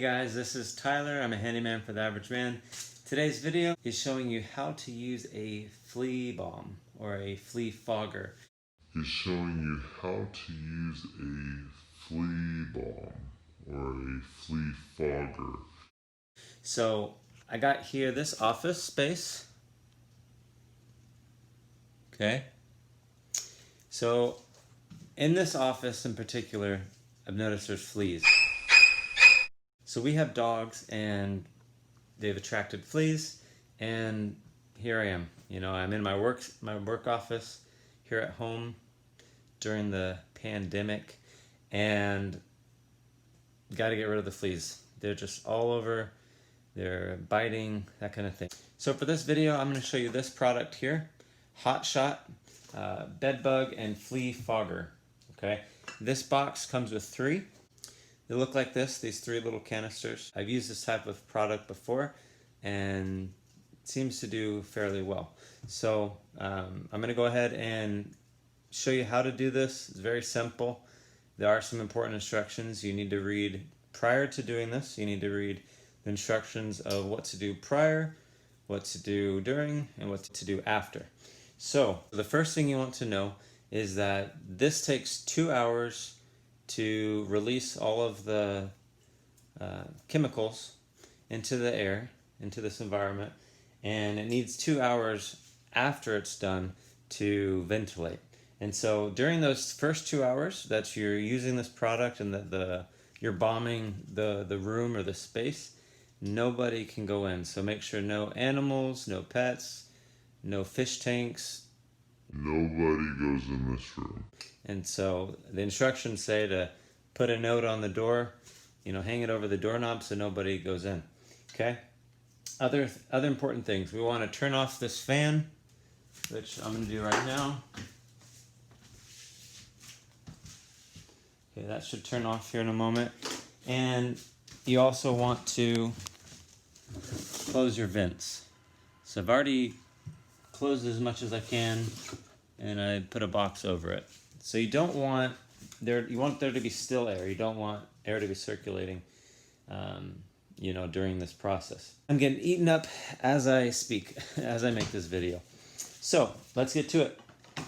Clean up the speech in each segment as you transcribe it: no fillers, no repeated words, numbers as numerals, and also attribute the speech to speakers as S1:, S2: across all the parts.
S1: guys, this is Tyler. I'm a handyman for the average man. Today's video is showing you how to use a flea bomb or a flea fogger.
S2: Is showing you how to use a flea bomb or a flea fogger.
S1: So I got here this office space. Okay. So in this office in particular, I've noticed there's fleas. So we have dogs and they've attracted fleas, and here I am. You know, I'm in my work office here at home during the pandemic, and got to get rid of the fleas. They're just all over. They're biting, that kind of thing. So for this video, I'm going to show you this product here, Hot Shot Bedbug and Flea Fogger. Okay, this box comes with 3. They look like this, these 3 little canisters. I've used this type of product before and it seems to do fairly well. So I'm going to go ahead and show you how to do this. It's very simple. There are some important instructions you need to read prior to doing this. You need to read the instructions of what to do prior, what to do during, and what to do after. So the first thing you want to know is that this takes 2 hours to release all of the chemicals into the air, into this environment, and it needs 2 hours after it's done to ventilate. And so during those first 2 hours that you're using this product and you're bombing the room or the space, nobody can go in. So make sure no animals, no pets, no fish tanks.
S2: Nobody goes in this room.
S1: And so the instructions say to put a note on the door, you know, hang it over the doorknob so nobody goes in. Okay? Other important things. We want to turn off this fan, which I'm going to do right now. Okay, that should turn off here in a moment. And you also want to close your vents. So I've already closed as much as I can, and I put a box over it. So you don't want you want there to be still air. You don't want air to be circulating, you know, during this process. I'm getting eaten up as I speak, as I make this video. So let's get to it.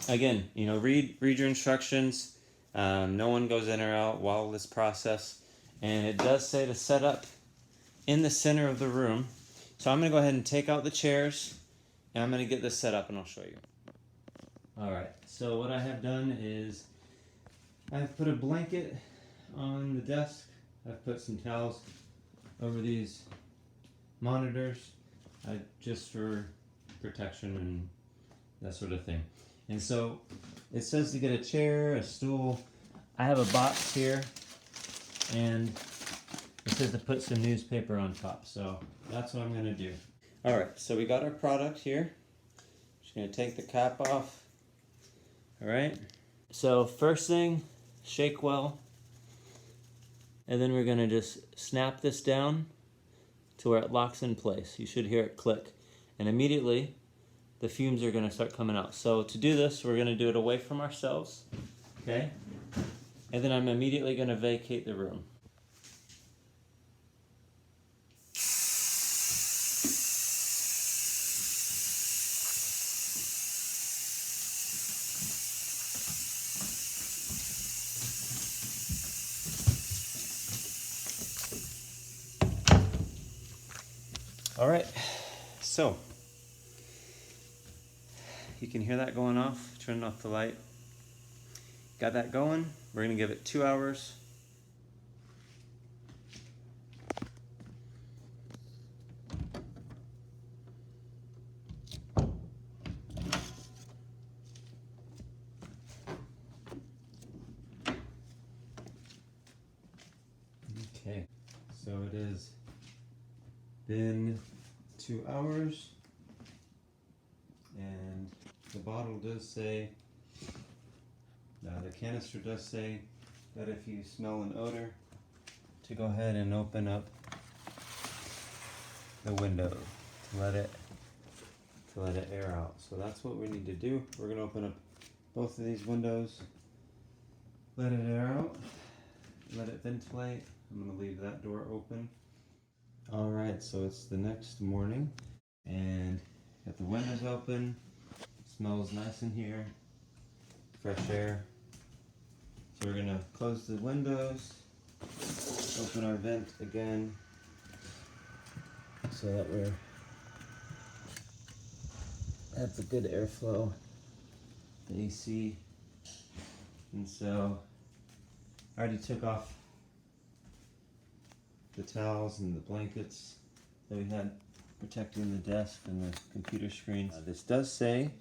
S1: Again, you know, read your instructions. No one goes in or out while this process. And it does say to set up in the center of the room. So I'm going to go ahead and take out the chairs, and I'm going to get this set up, and I'll show you. All right, so what I have done is I've put a blanket on the desk. I've put some towels over these monitors just for protection and that sort of thing. And so it says to get a chair, a stool. I have a box here, and it says to put some newspaper on top. So that's what I'm going to do. All right, so we got our product here. Just going to take the cap off. All right, so first thing, shake well, and then we're going to just snap this down to where it locks in place. You should hear it click, and immediately the fumes are going to start coming out. So to do this, we're going to do it away from ourselves, okay? And then I'm immediately going to vacate the room. All right, so you can hear that going off. Turning off the light. Got that going. We're gonna give it 2 hours. Okay, so it has been 2 hours, and the bottle does say, the canister does say that if you smell an odor, to go ahead and open up the window to let it air out. So that's what we need to do. We're going to open up both of these windows, let it air out, let it ventilate. I'm going to leave that door open. Alright, so it's the next morning and got the windows open. Smells nice in here. Fresh air. So we're gonna close the windows, open our vent again so that we're have the good airflow, the AC. And so I already took off the towels and the blankets that we had protecting the desk and the computer screen. This does say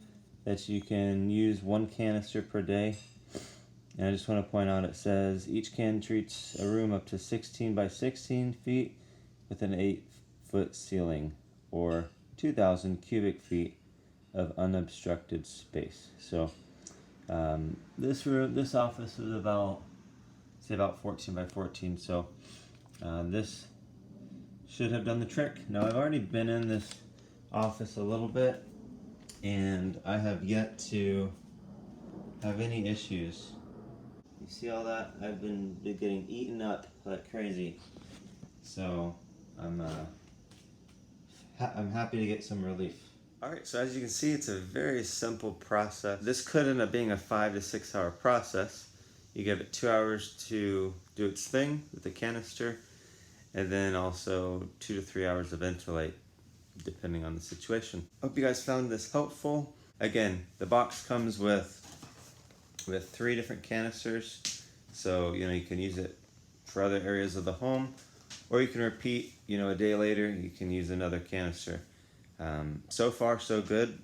S1: that you can use 1 canister per day. And I just want to point out, it says each can treats a room up to 16 by 16 feet with an 8-foot ceiling, or 2,000 cubic feet of unobstructed space. So this office is about 14 by 14. So this should have done the trick. Now I've already been in this office a little bit, and I have yet to have any issues. You see all that? I've been getting eaten up like crazy. So I'm happy to get some relief. Alright, so as you can see, it's a very simple process. This could end up being a 5 to 6 hour process. You give it 2 hours to do its thing with the canister, and then also 2 to 3 hours to ventilate, depending on the situation. Hope you guys found this helpful. Again, the box comes with 3 different canisters, so you can use it for other areas of the home, or you can repeat, a day later you can use another canister. So far so good.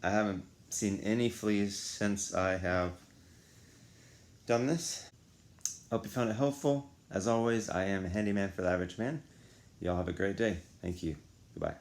S1: I haven't seen any fleas since I have done this. Hope you found it helpful. As always, I am a handyman for the average man. Y'all have a great day. Thank you. Goodbye.